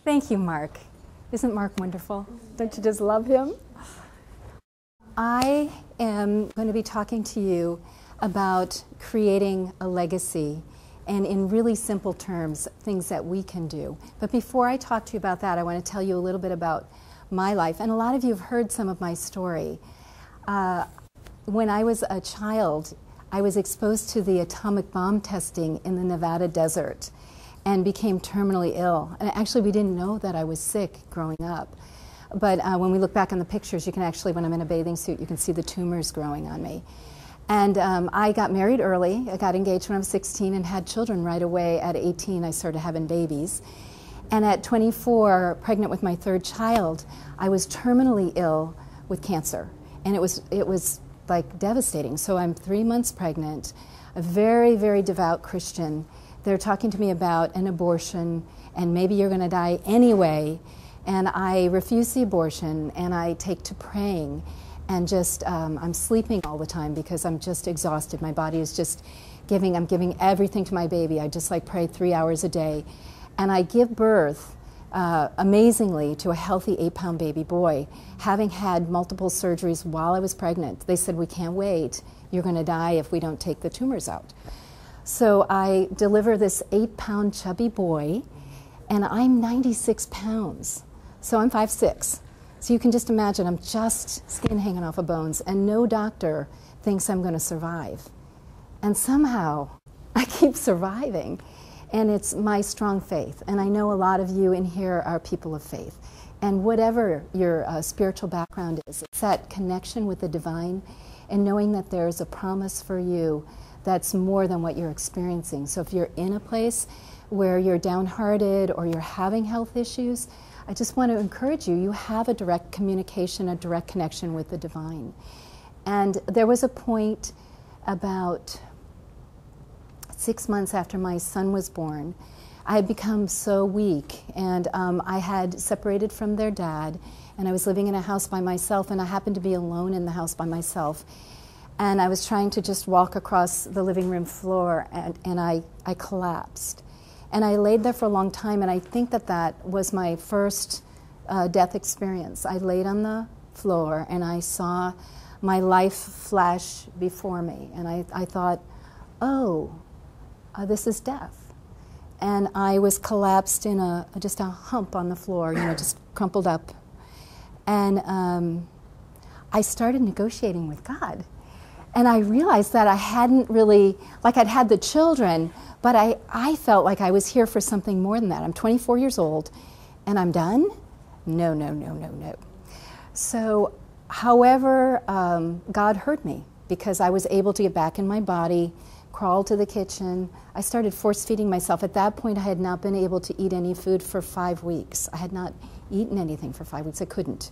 Thank you, Mark. Isn't Mark wonderful? Don't you just love him? I am going to be talking to you about creating a legacy, and in really simple terms, things that we can do. But before I talk to you about that, I want to tell you a little bit about my life. And a lot of you have heard some of my story. When I was a child, I was exposed to the atomic bomb testing in the Nevada desert and became terminally ill. And actually, we didn't know that I was sick growing up. But when we look back on the pictures, you can actually, when I'm in a bathing suit, you can see the tumors growing on me. And I got married early. I got engaged when I was 16 and had children right away. At 18, I started having babies. And at 24, pregnant with my third child, I was terminally ill with cancer. And it was like devastating. So I'm 3 months pregnant, a very, very devout Christian. They're talking to me about an abortion, and maybe you're going to die anyway. And I refuse the abortion, and I take to praying. And just, I'm sleeping all the time because I'm just exhausted. My body is just I'm giving everything to my baby. I just like pray 3 hours a day. And I give birth, amazingly, to a healthy 8-pound baby boy, having had multiple surgeries while I was pregnant. They said, we can't wait. You're going to die if we don't take the tumors out. So I deliver this 8-pound chubby boy, and I'm 96 pounds. So I'm 5'6". So you can just imagine I'm just skin hanging off of bones, and no doctor thinks I'm going to survive. And somehow I keep surviving, and it's my strong faith. And I know a lot of you in here are people of faith. And whatever your spiritual background is, it's that connection with the divine and knowing that there's a promise for you that's more than what you're experiencing. So if you're in a place where you're downhearted or you're having health issues, I just want to encourage you, you have a direct communication, a direct connection with the divine. And there was a point about 6 months after my son was born, I had become so weak, and I had separated from their dad, and I was living in a house by myself, and I happened to be alone in the house by myself. And I was trying to just walk across the living room floor, and I collapsed. And I laid there for a long time, and I think that was my first death experience. I laid on the floor, and I saw my life flash before me. And I thought, oh, this is death. And I was collapsed in just a hump on the floor, just crumpled up. And I started negotiating with God. And I realized that I hadn't really, like I'd had the children, but I felt like I was here for something more than that. I'm 24 years old, and I'm done? No, no, no, no, no. So, however, God heard me because I was able to get back in my body, crawl to the kitchen. I started force-feeding myself. At that point, I had not been able to eat any food for 5 weeks. I had not eaten anything for 5 weeks. I couldn't.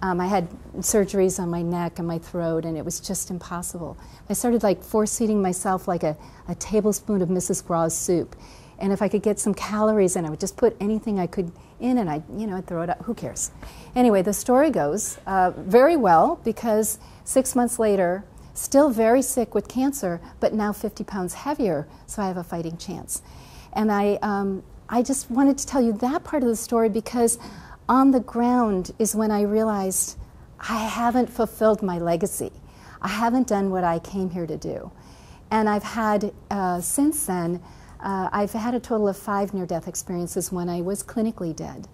I had surgeries on my neck and my throat, and it was just impossible. I started force-feeding myself like a tablespoon of Mrs. Graw's soup. And if I could get some calories in, I would just put anything I could in, and I'd throw it out. Who cares? Anyway, the story goes very well, because 6 months later, still very sick with cancer, but now 50 pounds heavier, so I have a fighting chance. And I just wanted to tell you that part of the story, because on the ground is when I realized I haven't fulfilled my legacy. I haven't done what I came here to do. And I've had, since then, I've had a total of 5 near-death experiences when I was clinically dead.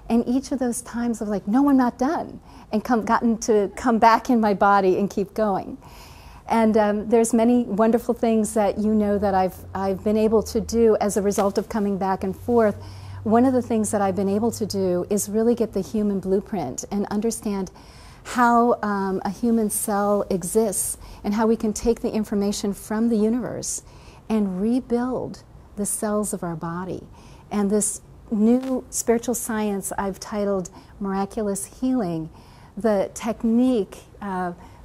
And each of those times of no, I'm not done, and gotten to come back in my body and keep going. And there's many wonderful things that that I've been able to do as a result of coming back and forth. One of the things that I've been able to do is really get the human blueprint and understand how a human cell exists and how we can take the information from the universe and rebuild the cells of our body. And this new spiritual science I've titled Miraculous Healing. The technique,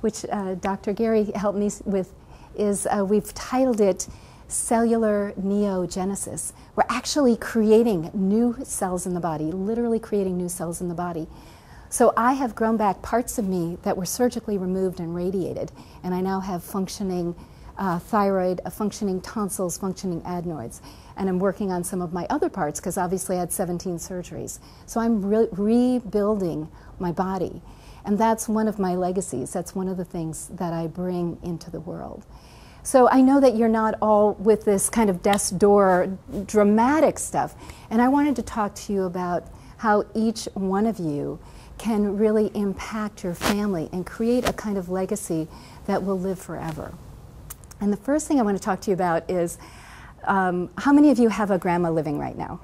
which Dr. Gary helped me with, is we've titled it Cellular Neogenesis. We're actually creating new cells in the body, literally creating new cells in the body. So I have grown back parts of me that were surgically removed and radiated, and I now have functioning thyroid, functioning tonsils, functioning adenoids. And I'm working on some of my other parts because obviously I had 17 surgeries. So I'm rebuilding my body. And that's one of my legacies. That's one of the things that I bring into the world. So I know that you're not all with this kind of death's door dramatic stuff. And I wanted to talk to you about how each one of you can really impact your family and create a kind of legacy that will live forever. And the first thing I want to talk to you about is how many of you have a grandma living right now?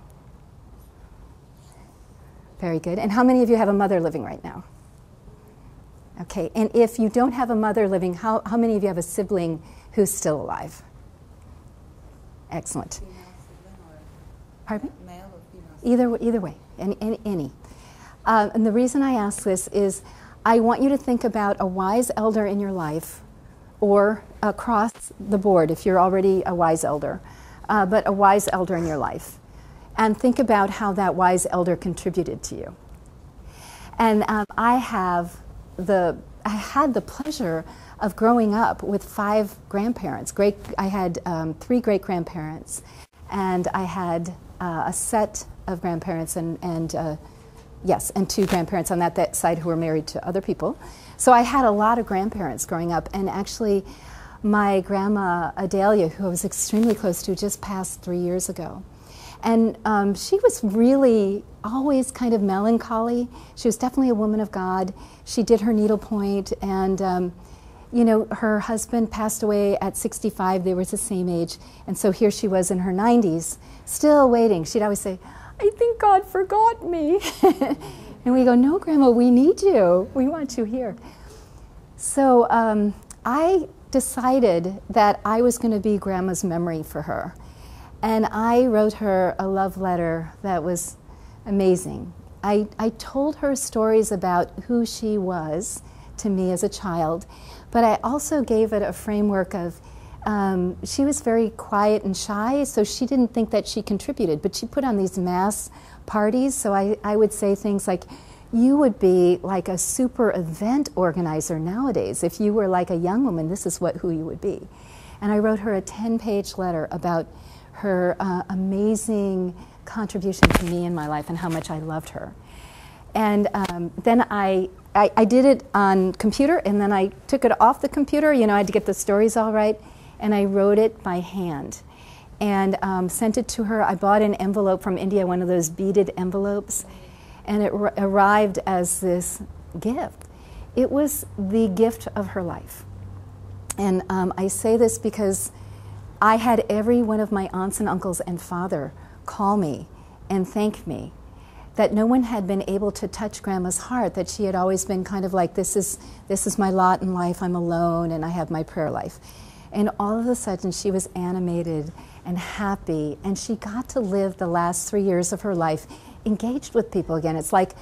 Very good. And how many of you have a mother living right now? Okay. And if you don't have a mother living, how many of you have a sibling who's still alive? Excellent. Pardon me? Male or female? Either way, any. And the reason I ask this is I want you to think about a wise elder in your life, or across the board if you're already a wise elder, but a wise elder in your life. And think about how that wise elder contributed to you. And I had the pleasure of growing up with 5 grandparents. I had 3 great-grandparents, and I had a set of grandparents and 2 grandparents on that side who were married to other people. So I had a lot of grandparents growing up, and actually my grandma Adelia, who I was extremely close to, just passed 3 years ago. And she was really always kind of melancholy. She was definitely a woman of God. She did her needlepoint, and her husband passed away at 65. They were the same age, and so here she was in her 90s, still waiting. She'd always say, "I think God forgot me." And we go, "No, Grandma, we need you. We want you here." So I decided that I was going to be Grandma's memory for her. And I wrote her a love letter that was amazing. I told her stories about who she was to me as a child, but I also gave it a framework of she was very quiet and shy, so she didn't think that she contributed, but she put on these mass parties. So I would say things like, you would be like a super event organizer nowadays. If you were like a young woman, this is who you would be. And I wrote her a 10-page letter about her amazing contribution to me in my life and how much I loved her. And then I did it on computer, and then I took it off the computer. I had to get the stories all right, and I wrote it by hand and sent it to her. I bought an envelope from India, one of those beaded envelopes, and it arrived as this gift. It was the gift of her life. And I say this because I had every one of my aunts and uncles and father call me and thank me that no one had been able to touch Grandma's heart, that she had always been kind of like, this is my lot in life, I'm alone, and I have my prayer life. And all of a sudden, she was animated and happy, and she got to live the last 3 years of her life engaged with people again. It's like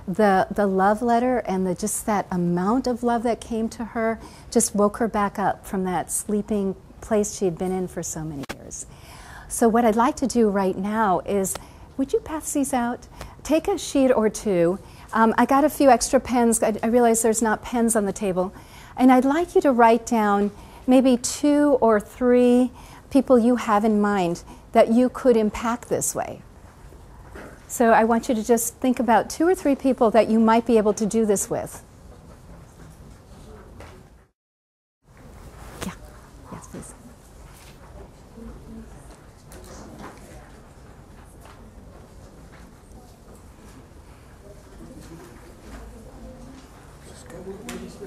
the love letter and just that amount of love that came to her just woke her back up from that sleeping place she had been in for so many years. So what I'd like to do right now is, would you pass these out? Take a sheet or two. I got a few extra pens. I realize there's not pens on the table. And I'd like you to write down maybe 2 or 3 people you have in mind that you could impact this way. So I want you to just think about 2 or 3 people that you might be able to do this with. Yeah. Yes, please.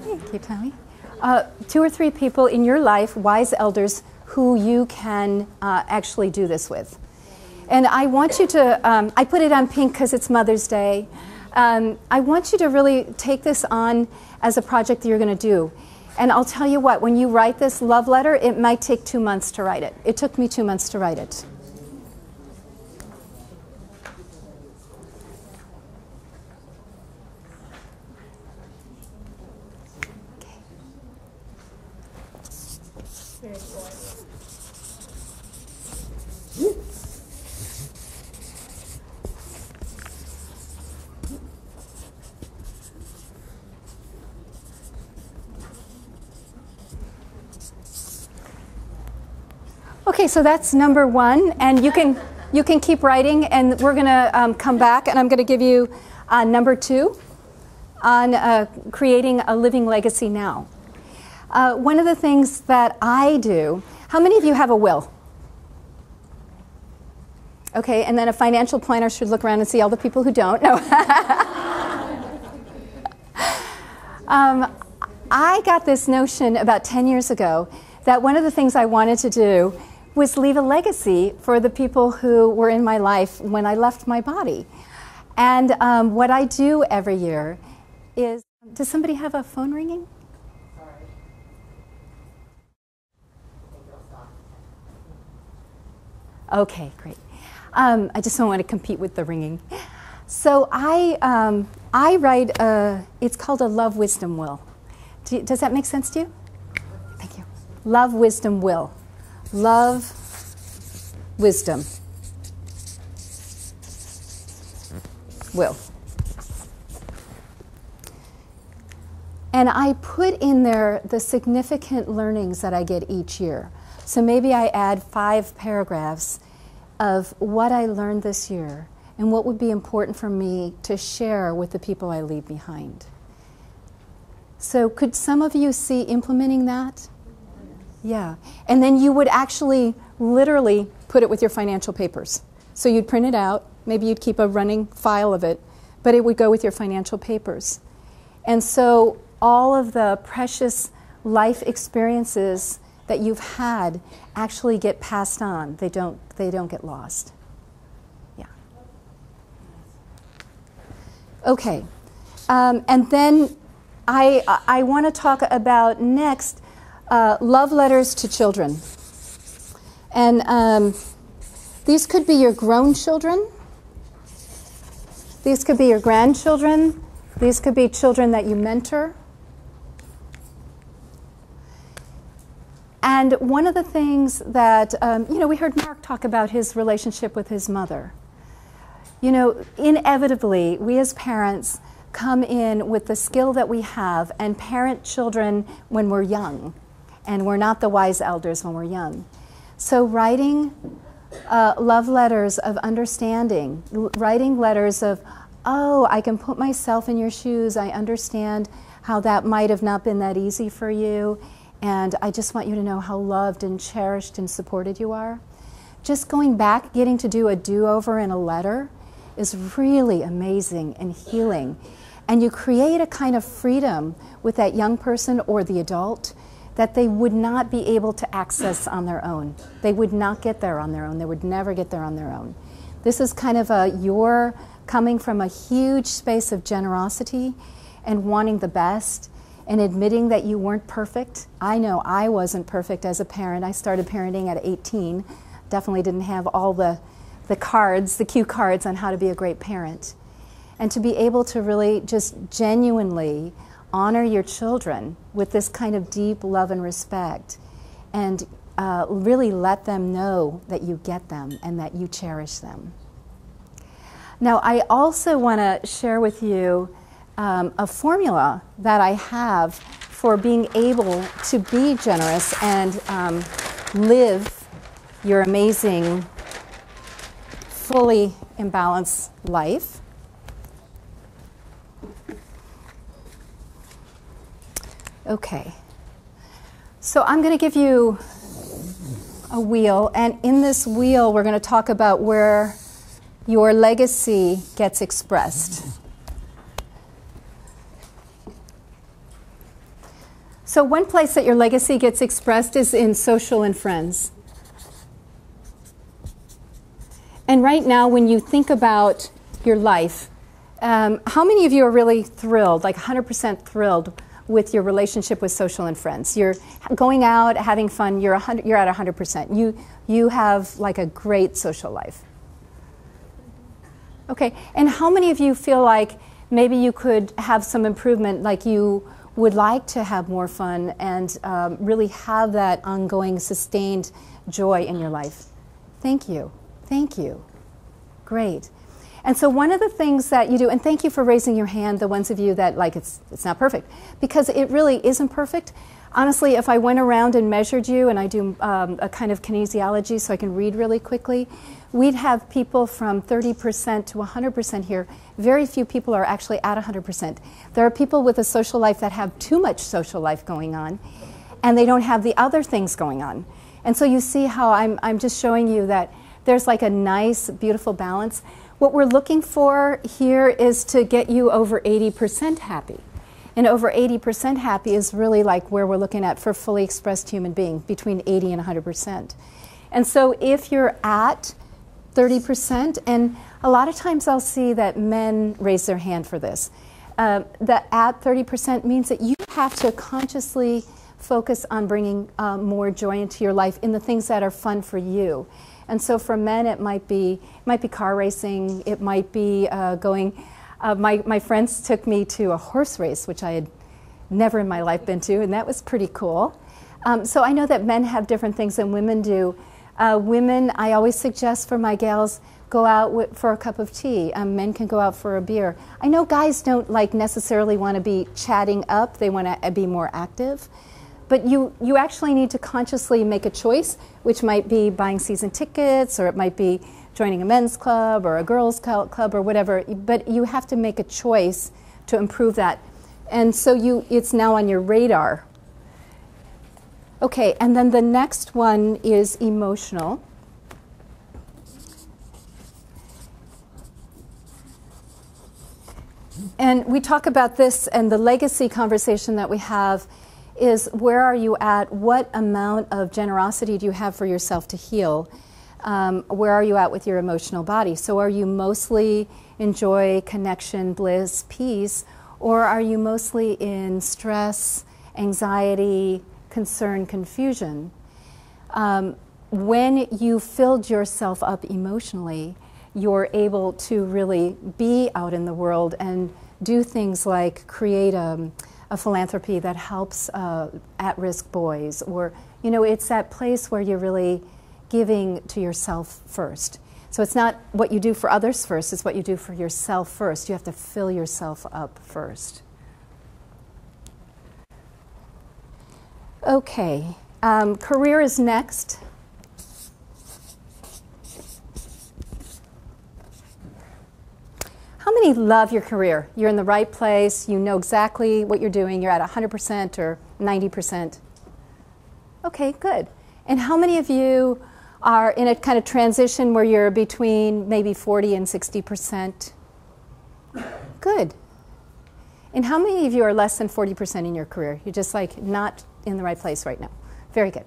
Hey, keep telling me. 2 or 3 people in your life, wise elders, who you can actually do this with. And I want you to, I put it on pink because it's Mother's Day. I want you to really take this on as a project that you're going to do. And I'll tell you what, when you write this love letter, it might take 2 months to write it. It took me 2 months to write it. Okay, so that's number one, and you can keep writing, and we're going to come back, and I'm going to give you number two on creating a living legacy now. One of the things that I do, how many of you have a will? Okay, and then a financial planner should look around and see all the people who don't. No. I got this notion about 10 years ago that one of the things I wanted to do was leave a legacy for the people who were in my life when I left my body. And what I do every year is, does somebody have a phone ringing? Sorry. Okay, great. I just don't want to compete with the ringing. So I write, it's called a Love Wisdom Will. Does that make sense to you? Thank you. Love, wisdom, will. Love, wisdom, will. And I put in there the significant learnings that I get each year. So maybe I add 5 paragraphs of what I learned this year and what would be important for me to share with the people I leave behind. So could some of you see implementing that? Yeah. And then you would actually literally put it with your financial papers. So you'd print it out, maybe you'd keep a running file of it, but it would go with your financial papers. And so all of the precious life experiences that you've had actually get passed on. They don't get lost. Yeah. Okay. And then I want to talk about next love letters to children. And these could be your grown children. These could be your grandchildren. These could be children that you mentor. And one of the things that, we heard Mark talk about his relationship with his mother. Inevitably, we as parents come in with the skill that we have and parent children when we're young. And we're not the wise elders when we're young. So writing love letters of understanding, writing letters of, oh, I can put myself in your shoes. I understand how that might have not been that easy for you. And I just want you to know how loved and cherished and supported you are. Just going back, getting to do a do-over in a letter is really amazing and healing. And you create a kind of freedom with that young person or the adult that they would not be able to access on their own. They would not get there on their own. They would never get there on their own. This is kind of you're coming from a huge space of generosity and wanting the best and admitting that you weren't perfect. I know I wasn't perfect as a parent. I started parenting at 18. Definitely didn't have all the cards, the cue cards on how to be a great parent. And to be able to really just genuinely honor your children with this kind of deep love and respect and really let them know that you get them and that you cherish them. Now, I also want to share with you a formula that I have for being able to be generous and live your amazing, fully imbalanced life. Okay, so I'm going to give you a wheel, and in this wheel we're going to talk about where your legacy gets expressed. So one place that your legacy gets expressed is in social and friends. And right now, when you think about your life, how many of you are really thrilled, like 100% thrilled with your relationship with social and friends? You're going out, having fun, you're at 100%. You have like a great social life. Okay, and how many of you feel like maybe you could have some improvement, like you would like to have more fun and really have that ongoing, sustained joy in your life? Thank you. Thank you. Great. And so one of the things that you do, and thank you for raising your hand, the ones of you that like it's not perfect, because it really isn't perfect. Honestly, if I went around and measured you, and I do a kind of kinesiology so I can read really quickly, we'd have people from 30% to 100% here. Very few people are actually at 100%. There are people with a social life that have too much social life going on, and they don't have the other things going on. And so you see how I'm just showing you that there's like a nice, beautiful balance. What we're looking for here is to get you over 80% happy. And over 80% happy is really like where we're looking at for fully expressed human being, between 80 and 100%. And so if you're at 30%, and a lot of times I'll see that men raise their hand for this, that at 30% means that you have to consciously focus on bringing more joy into your life in the things that are fun for you. And so for men, it might be car racing, it might be going. My friends took me to a horse race, which I had never in my life been to, and that was pretty cool. So I know that men have different things than women do. Women, I always suggest for my gals, go out for a cup of tea. Men can go out for a beer. I know guys don't necessarily want to be chatting up. They want to be more active. But you actually need to consciously make a choice, which might be buying season tickets, or it might be joining a men's club or a girls' club or whatever. But you have to make a choice to improve that. And so it's now on your radar. Okay, and then the next one is emotional. And we talk about this, and the legacy conversation that we have is, where are you at? What amount of generosity do you have for yourself to heal? Where are you at with your emotional body? So are you mostly in joy, connection, bliss, peace, or are you mostly in stress, anxiety, concern, confusion? When you filled yourself up emotionally, you're able to really be out in the world and do things like create a philanthropy that helps at-risk boys, or, it's that place where you're really giving to yourself first. So it's not what you do for others first, it's what you do for yourself first. You have to fill yourself up first. Okay, career is next. How many love your career? You're in the right place, you know exactly what you're doing, you're at 100% or 90%. Okay, good. And how many of you are in a kind of transition where you're between maybe 40 and 60%? Good. And how many of you are less than 40% in your career? You're just not in the right place right now. Very good.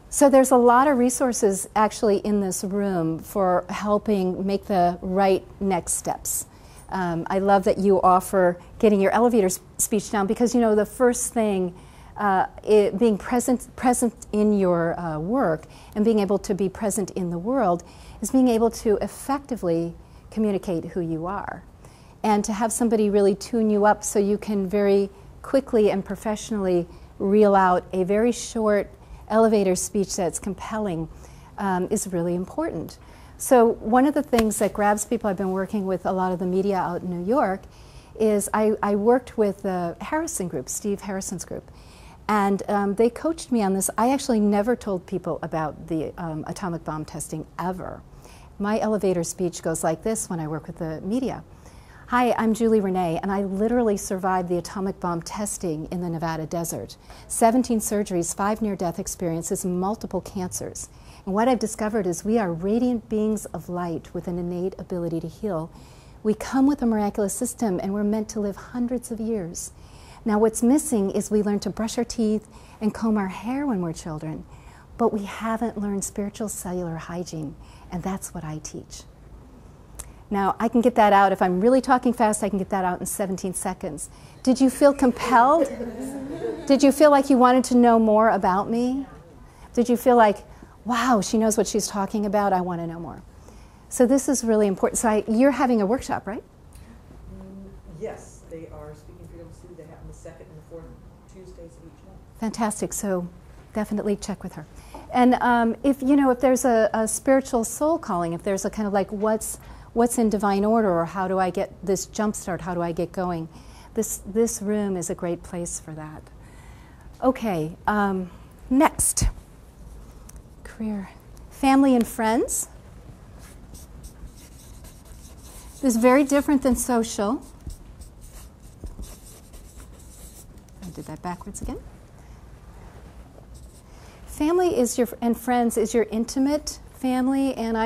So there's a lot of resources actually in this room for helping make the right next steps. I love that you offer getting your elevator speech down, because the first thing, being present in your work and being able to be present in the world, is being able to effectively communicate who you are, and to have somebody really tune you up so you can very quickly and professionally reel out a very short elevator speech that's compelling is really important. So one of the things that grabs people, I've been working with a lot of the media out in New York, is I worked with the Harrison group, Steve Harrison's group, and they coached me on this. I actually never told people about the atomic bomb testing ever. My elevator speech goes like this when I work with the media. Hi, I'm Julie Renee, and I literally survived the atomic bomb testing in the Nevada desert. 17 surgeries, 5 near-death experiences, multiple cancers. And what I've discovered is we are radiant beings of light with an innate ability to heal. We come with a miraculous system, and we're meant to live hundreds of years. Now, what's missing is we learn to brush our teeth and comb our hair when we're children, but we haven't learned spiritual cellular hygiene, and that's what I teach. Now, I can get that out. If I'm really talking fast, I can get that out in 17 seconds. Did you feel compelled? Did you feel like you wanted to know more about me? Did you feel like, wow, she knows what she's talking about, I want to know more? So this is really important. So you're having a workshop, right? Yes, they are speaking freedom students. They happen the 2nd and the 4th Tuesdays of each month. Fantastic. So definitely check with her. And if there's a spiritual soul calling, if there's a kind of what's in divine order, or how do I get this jump start, how do I get going, this room is a great place for that. Okay, next. Career. Family and friends. This is very different than social. I did that backwards again. Family is and friends is your intimate family, and